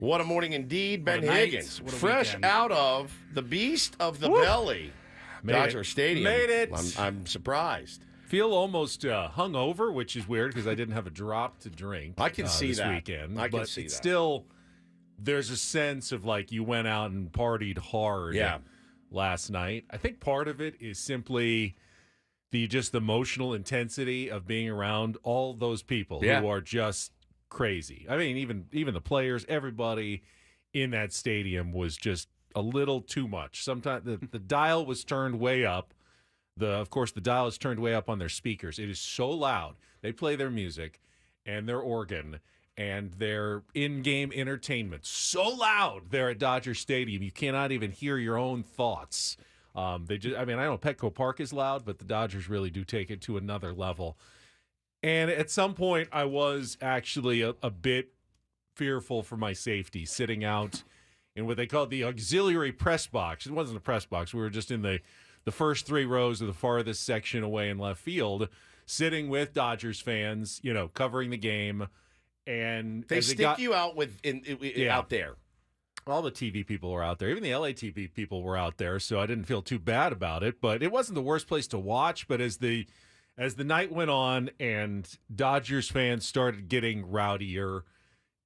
What a morning indeed, Ben Higgins. Fresh weekend. out of the beast of the belly, Dodger Stadium. Made it. I'm surprised. Feel almost hungover, which is weird because I didn't have a drop to drink. I can see this that. weekend. I can but see it's that. Still, there's a sense of like you went out and partied hard last night. I think part of it is simply the emotional intensity of being around all those people who are just crazy. I mean, even the players, everybody in that stadium was just a little too much. Sometimes the dial was turned way up. Of course, the dial is turned way up on their speakers. It is so loud. They play their music and their organ and their in-game entertainment so loud there at Dodger Stadium, you cannot even hear your own thoughts. I know Petco Park is loud, but the Dodgers really do take it to another level. And at some point, I was actually a bit fearful for my safety, sitting out in what they called the auxiliary press box. It wasn't a press box. We were just in the first three rows of the farthest section away in left field, sitting with Dodgers fans, covering the game. And they stick you out out there. All the TV people were out there. Even the LA TV people were out there, so I didn't feel too bad about it. But it wasn't the worst place to watch. But as the night went on and Dodgers fans started getting rowdier,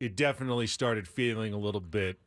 it definitely started feeling a little bit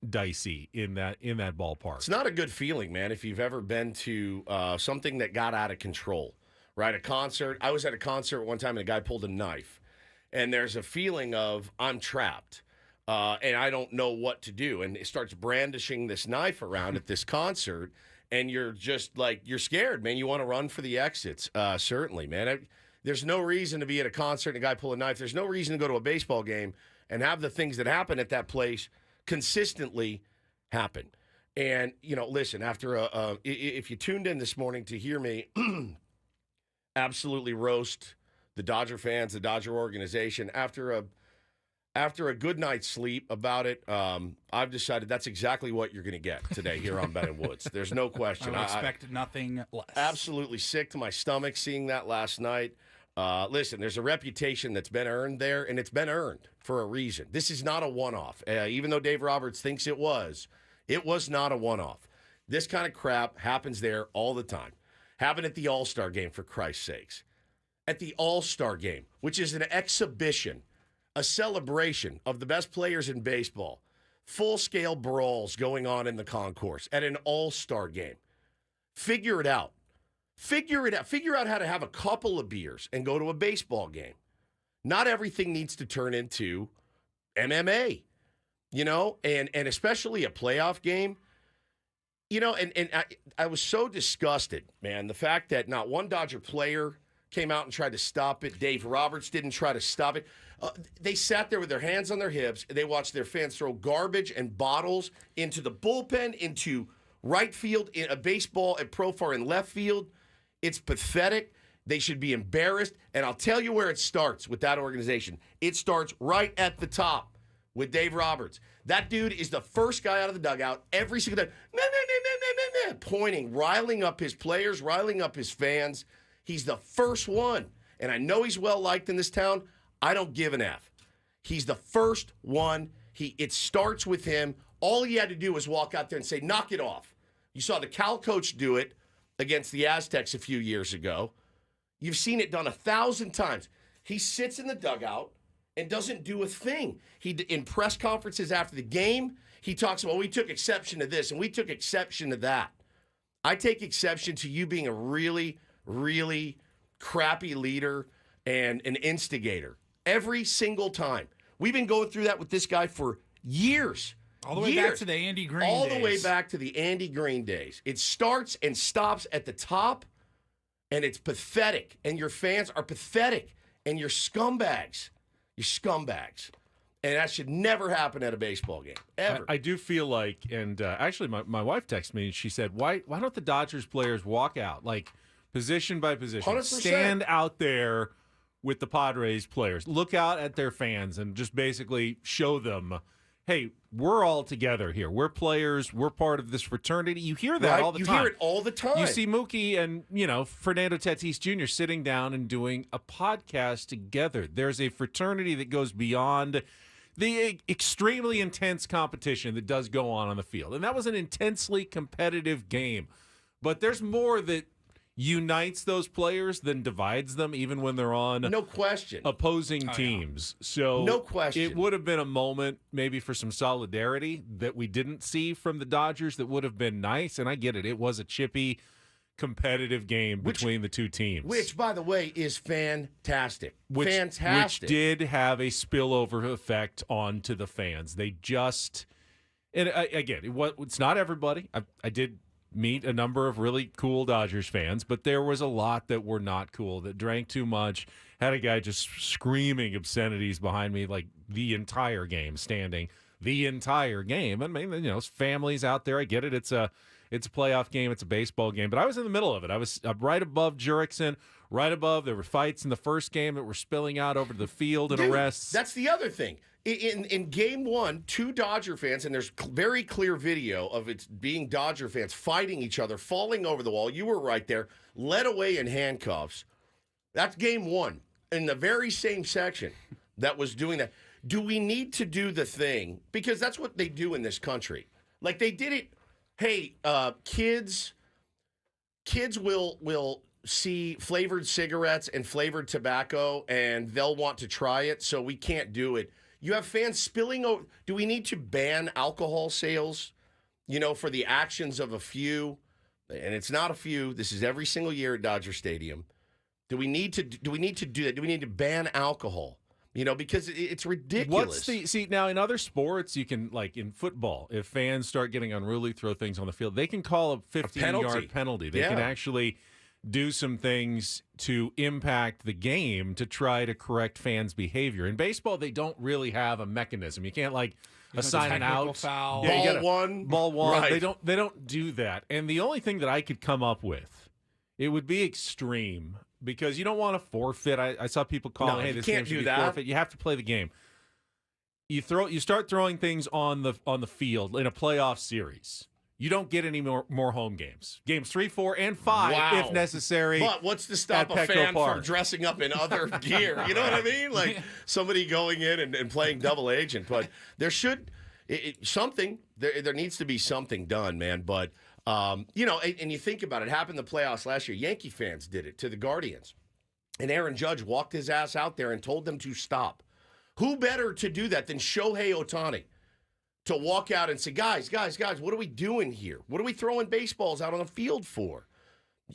dicey in that ballpark. It's not a good feeling, man, if you've ever been to something that got out of control, right? A concert. I was at a concert one time and a guy pulled a knife. And there's a feeling of I'm trapped and I don't know what to do. And it starts brandishing this knife around at this concert. And you're just you're scared, man. You want to run for the exits. Certainly, man. There's no reason to be at a concert and a guy pull a knife. There's no reason to go to a baseball game and have the things that happen at that place consistently happen. And, listen, after if you tuned in this morning to hear me absolutely roast the Dodger fans, the Dodger organization, after a good night's sleep about it, I've decided that's exactly what you're going to get today here on Ben and Woods. There's no question. I expect nothing less. Absolutely sick to my stomach seeing that last night. Listen, there's a reputation that's been earned there, and it's been earned for a reason. This is not a one-off. Even though Dave Roberts thinks it was not a one-off. This kind of crap happens there all the time. Happened at the All-Star game, for Christ's sakes. At the All-Star game, which is an exhibition, a celebration of the best players in baseball. Full-scale brawls going on in the concourse at an All-Star game. Figure it out. Figure it out. Figure out how to have a couple of beers and go to a baseball game. Not everything needs to turn into MMA, and especially a playoff game. And I was so disgusted, man, the fact that not one Dodger player came out and tried to stop it. Dave Roberts didn't try to stop it. They sat there with their hands on their hips, and they watched their fans throw garbage and bottles into the bullpen, into right field, in a baseball at Profar in left field. It's pathetic. They should be embarrassed. And I'll tell you where it starts with that organization. It starts right at the top with Dave Roberts. That dude is the first guy out of the dugout every single time, pointing, riling up his players, riling up his fans. He's the first one. And I know he's well-liked in this town. I don't give an F. He's the first one. It starts with him. All he had to do was walk out there and say, knock it off. You saw the Cal coach do it against the Aztecs a few years ago. You've seen it done 1,000 times. He sits in the dugout and doesn't do a thing. In press conferences after the game, he talks about, we took exception to this and we took exception to that. I take exception to you being a really, really crappy leader and an instigator every single time. We've been going through that with this guy for years. All the way back to the Andy Green days. All the way back to the Andy Green days. It starts and stops at the top, and it's pathetic. And your fans are pathetic. And you're scumbags. You're scumbags. And that should never happen at a baseball game, ever. I do feel like, and actually my wife texted me and she said, why don't the Dodgers players walk out, like position by position, 100%. Stand out there with the Padres players, look out at their fans and just basically show them, hey, we're all together here. We're players. We're part of this fraternity. You hear that all the time. You hear it all the time. You see Mookie and, Fernando Tatis Jr. sitting down and doing a podcast together. There's a fraternity that goes beyond the extremely intense competition that does go on the field. And that was an intensely competitive game. But there's more that unites those players than divides them, even when they're on no question opposing teams. Yeah. So no question. It would have been a moment maybe for some solidarity that we didn't see from the Dodgers that would have been nice. And I get it. It was a chippy, competitive game between the two teams. Which, by the way, is fantastic. Fantastic. Which did have a spillover effect onto the fans. They just, and again, it's not everybody. I did meet a number of really cool Dodgers fans, but there was a lot that were not cool, that drank too much, had a guy just screaming obscenities behind me like the entire game, standing the entire game. And maybe, families out there, I get it. It's a playoff game. It's a baseball game. But I was in the middle of it. I was right above Jurickson, right above. There were fights in the first game that were spilling out over the field and arrests. That's the other thing. In game one, two Dodger fans, and there's very clear video of it being Dodger fans fighting each other, falling over the wall. You were right there, led away in handcuffs. That's game one. In the very same section that was doing that. Do we need to do the thing? Because that's what they do in this country. Like they did it. Hey, kids will see flavored cigarettes and flavored tobacco, and they'll want to try it, so we can't do it. You have fans spilling over. Do we need to ban alcohol sales, for the actions of a few? And it's not a few. This is every single year at Dodger Stadium. Do we need to do that? Do we need to ban alcohol? Because it's ridiculous. Now in other sports, you can, like in football, if fans start getting unruly, throw things on the field, they can call a 15-yard penalty. They can actually do some things to impact the game to try to correct fans' behavior. In baseball, they don't really have a mechanism. You can't assign an out. Foul. Ball one. Right. They don't do that. And the only thing that I could come up with, it would be extreme, because you don't want to forfeit. I saw people calling, hey, this game should be forfeit. You have to play the game. You start throwing things on the field in a playoff series. You don't get any more home games. Games 3, 4, and 5, if necessary. But what's to stop a fan from dressing up in other gear? You know what I mean? Like somebody going in and playing double agent. But there should there needs to be something done, man. But and you think about it. It happened in the playoffs last year. Yankee fans did it to the Guardians, and Aaron Judge walked his ass out there and told them to stop. Who better to do that than Shohei Ohtani? To walk out and say, guys, what are we doing here? What are we throwing baseballs out on the field for?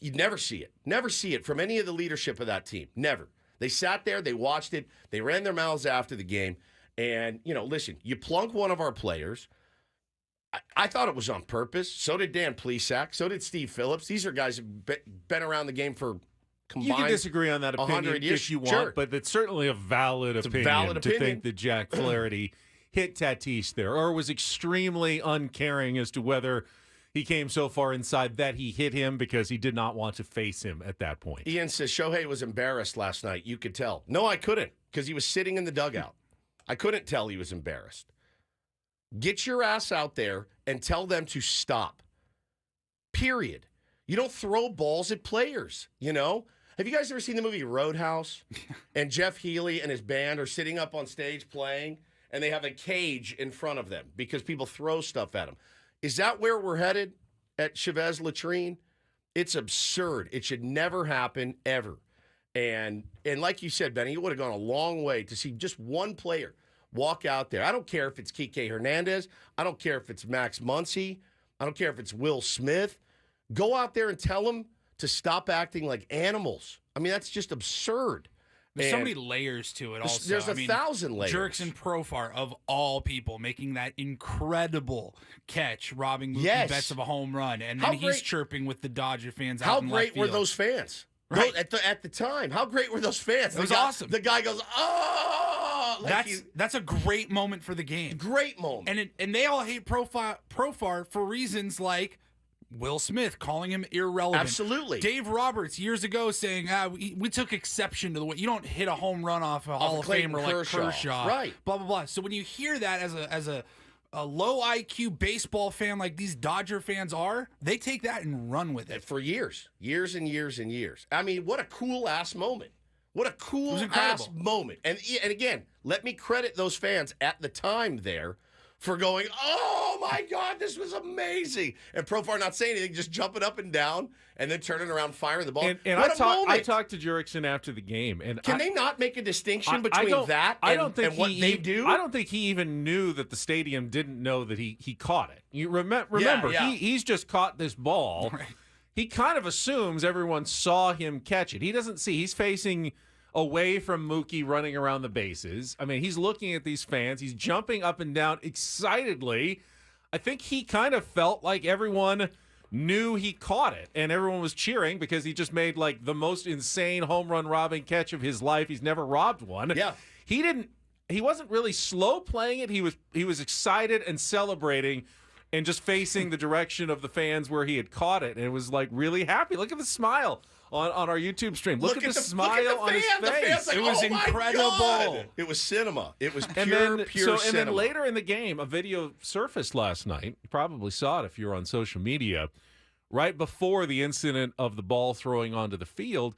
You'd never see it. Never see it from any of the leadership of that team. Never. They sat there, they watched it, they ran their mouths after the game. And, listen, you plunk one of our players. I thought it was on purpose. So did Dan Plesac. So did Steve Phillips. These are guys who've been around the game for combined. You can disagree on that opinion if you want, but it's certainly a valid opinion to think that Jack Flaherty hit Tatis there, or was extremely uncaring as to whether he came so far inside that he hit him because he did not want to face him at that point. Ian says Shohei was embarrassed last night. You could tell. No, I couldn't, because he was sitting in the dugout. I couldn't tell he was embarrassed. Get your ass out there and tell them to stop. Period. You don't throw balls at players, Have you guys ever seen the movie Roadhouse? And Jeff Healey and his band are sitting up on stage playing, and they have a cage in front of them because people throw stuff at them. Is that where we're headed at Chavez Latrine? It's absurd. It should never happen, ever. And like you said, Benny, it would have gone a long way to see just one player walk out there. I don't care if it's Kike Hernandez. I don't care if it's Max Muncy. I don't care if it's Will Smith. Go out there and tell them to stop acting like animals. I mean, that's just absurd. There's so many layers to it also. There's 1,000 layers. Jurickson Profar, of all people, making that incredible catch, robbing Mookie Betts of a home run. And then he's chirping with the Dodger fans out in left field. How great were those fans? Right. At the time, how great were those fans? It was awesome. The guy goes, oh! That's a great moment for the game. Great moment. And they all hate Profar for reasons like Will Smith calling him irrelevant. Absolutely. Dave Roberts years ago saying, we took exception to the way you don't hit a home run off a Hall of Famer like Kershaw. Right. Blah, blah, blah. So when you hear that as a low IQ baseball fan like these Dodger fans are, they take that and run with it. For years and years and years. I mean, what a cool-ass moment. What a cool ass moment. And again, let me credit those fans at the time there for going, oh my God, this was amazing. And Profar not saying anything, just jumping up and down and then turning around, firing the ball. And I talked to Jurickson after the game. And Can they not make a distinction between that and what they do? I don't think he even knew that the stadium didn't know that he caught it. You remember, he's just caught this ball. Right. He kind of assumes everyone saw him catch it. He doesn't see. He's facing away from Mookie running around the bases. I mean, he's looking at these fans. He's jumping up and down excitedly. I think he kind of felt like everyone knew he caught it, and everyone was cheering because he just made like the most insane home run robbing catch of his life. He's never robbed one. Yeah. He wasn't really slow playing it. He was excited and celebrating and just facing the direction of the fans where he had caught it, and it was like really happy. Look at the smile on our YouTube stream. Look at the smile on his face. Like, it was incredible. God. It was cinema. It was pure cinema. And then later in the game, a video surfaced last night. You probably saw it if you were on social media. Right before the incident of the ball throwing onto the field,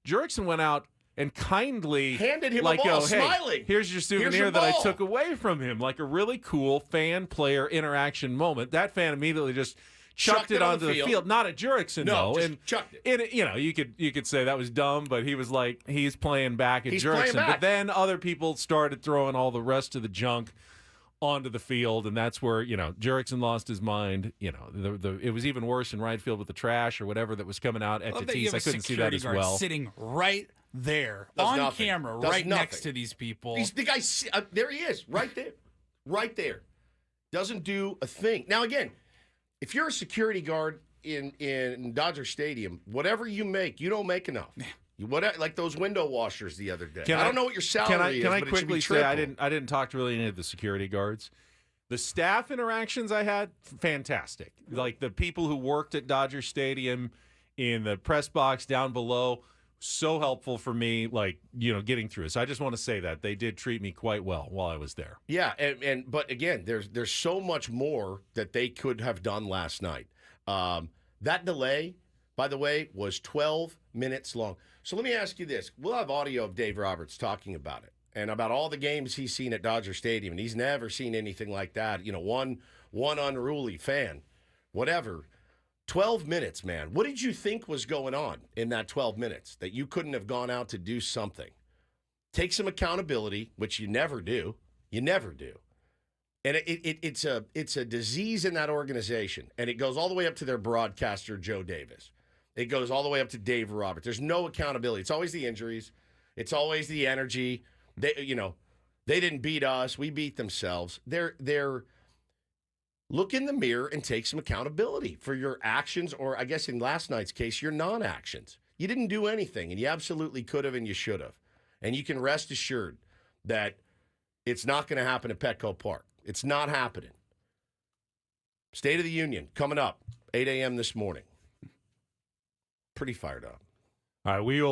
Jurickson went out and kindly handed him a ball, smiling. Here's your souvenir that I took away from him. Like a really cool fan-player interaction moment. That fan immediately just chucked it onto the field. Not at Jurickson, though. Just chucked it. You could say that was dumb, but he was like, he's playing back at Jurickson. But then other people started throwing all the rest of the junk onto the field, and that's where, Jurickson lost his mind. It was even worse in right field with the trash or whatever that was coming out at Tatis. I couldn't see that as well. Sitting right there on camera, next to these people. The guy, there he is, right there. Doesn't do a thing. Now, again, if you're a security guard in Dodger Stadium, whatever you make, you don't make enough. Like those window washers the other day. I don't know what your salary is, Can I but quickly it should be say I didn't talk to really any of the security guards. The staff interactions I had, fantastic. Like the people who worked at Dodger Stadium in the press box down below, so helpful for me, getting through it. So I just want to say that they did treat me quite well while I was there. Yeah, but again, there's so much more that they could have done last night. That delay, by the way, was 12 minutes long. So let me ask you this. We'll have audio of Dave Roberts talking about it and about all the games he's seen at Dodger Stadium, and he's never seen anything like that. One unruly fan, whatever. 12 minutes, man. What did you think was going on in that 12 minutes that you couldn't have gone out to do something? Take some accountability, which you never do. You never do. And it's a disease in that organization, and it goes all the way up to their broadcaster, Joe Davis. It goes all the way up to Dave Roberts. There's no accountability. It's always the injuries. It's always the energy. They didn't beat us. We beat themselves. They're look in the mirror and take some accountability for your actions, or I guess in last night's case, your non-actions. You didn't do anything, and you absolutely could have and you should have. And you can rest assured that it's not going to happen at Petco Park. It's not happening. State of the Union coming up, 8 a.m. this morning. Pretty fired up. All right, we will.